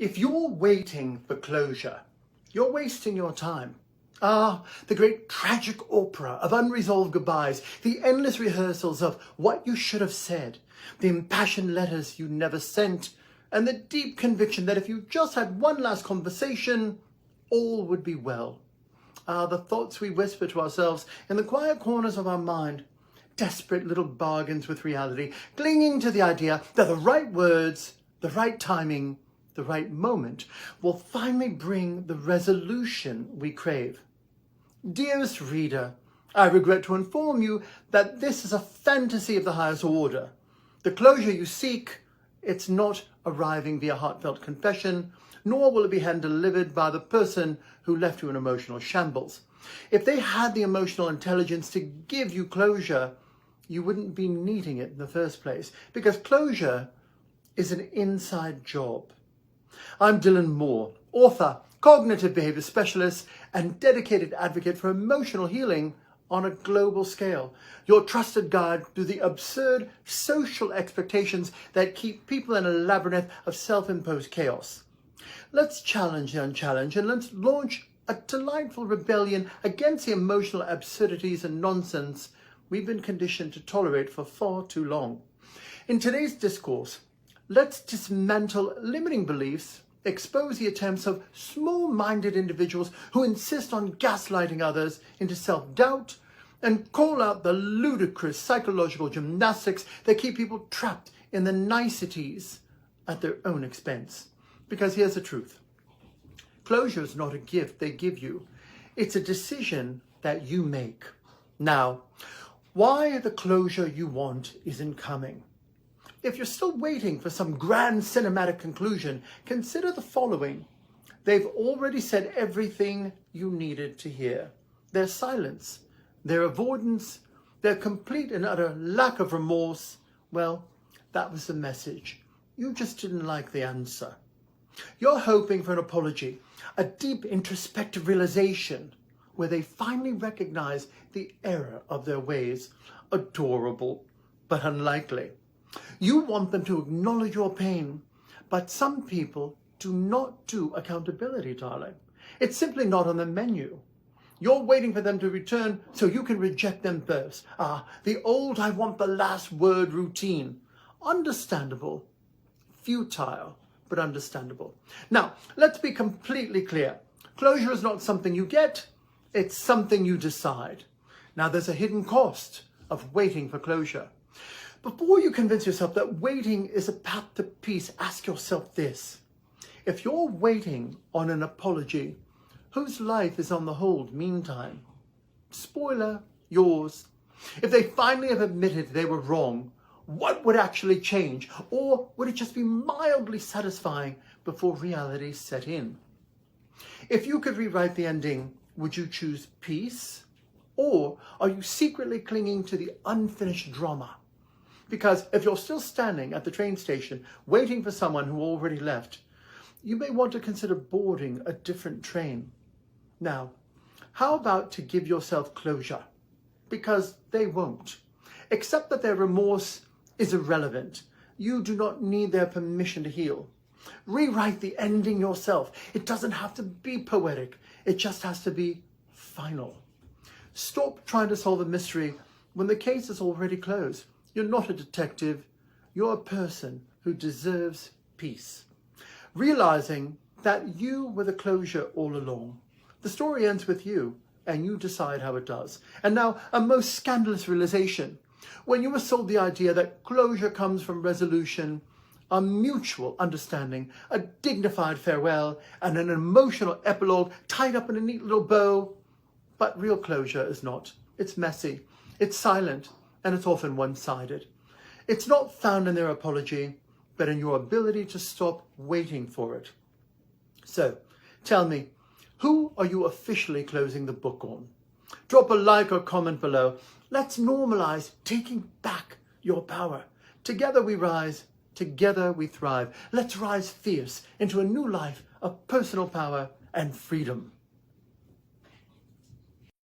If you're waiting for closure, you're wasting your time. The great tragic opera of unresolved goodbyes, the endless rehearsals of what you should have said, the impassioned letters you never sent, and the deep conviction that if you just had one last conversation, all would be well. The thoughts we whisper to ourselves in the quiet corners of our mind, desperate little bargains with reality, clinging to the idea that the right words, the right timing, the right moment will finally bring the resolution we crave. Dearest reader, I regret to inform you that this is a fantasy of the highest order. The closure you seek, it's not arriving via heartfelt confession, nor will it be hand-delivered by the person who left you in emotional shambles. If they had the emotional intelligence to give you closure, you wouldn't be needing it in the first place, because closure is an inside job. I'm Dylan Moore, author, cognitive behavior specialist, and dedicated advocate for emotional healing on a global scale. Your trusted guide through the absurd social expectations that keep people in a labyrinth of self-imposed chaos. Let's challenge the unchallenged, and let's launch a delightful rebellion against the emotional absurdities and nonsense we've been conditioned to tolerate for far too long. In today's discourse, let's dismantle limiting beliefs, expose the attempts of small-minded individuals who insist on gaslighting others into self-doubt, and call out the ludicrous psychological gymnastics that keep people trapped in the niceties at their own expense. Because here's the truth. Closure is not a gift they give you. It's a decision that you make. Now, why the closure you want isn't coming? If you're still waiting for some grand cinematic conclusion, consider the following. They've already said everything you needed to hear. Their silence, their avoidance, their complete and utter lack of remorse, well, that was the message. You just didn't like the answer. You're hoping for an apology, a deep introspective realization where they finally recognize the error of their ways. Adorable, but unlikely. You want them to acknowledge your pain, but some people do not do accountability, darling. It's simply not on the menu. You're waiting for them to return so you can reject them first. The old I want the last word routine. Understandable, futile, but understandable. Now, let's be completely clear. Closure is not something you get, it's something you decide. Now, there's a hidden cost of waiting for closure. Before you convince yourself that waiting is a path to peace, ask yourself this. If you're waiting on an apology, whose life is on the hold meantime? Spoiler, yours. If they finally have admitted they were wrong, what would actually change? Or would it just be mildly satisfying before reality set in? If you could rewrite the ending, would you choose peace? Or are you secretly clinging to the unfinished drama? Because if you're still standing at the train station waiting for someone who already left, you may want to consider boarding a different train. Now, how about to give yourself closure? Because they won't. Accept that their remorse is irrelevant. You do not need their permission to heal. Rewrite the ending yourself. It doesn't have to be poetic. It just has to be final. Stop trying to solve a mystery when the case is already closed. You're not a detective. You're a person who deserves peace. Realizing that you were the closure all along. The story ends with you, and you decide how it does. And now, a most scandalous realization. When you were sold the idea that closure comes from resolution, a mutual understanding, a dignified farewell, and an emotional epilogue tied up in a neat little bow. But real closure is not. It's messy, it's silent, and it's often one-sided. It's not found in their apology, but in your ability to stop waiting for it. So, tell me, who are you officially closing the book on? Drop a like or comment below. Let's normalize taking back your power. Together we rise, together we thrive. Let's rise fierce into a new life of personal power and freedom.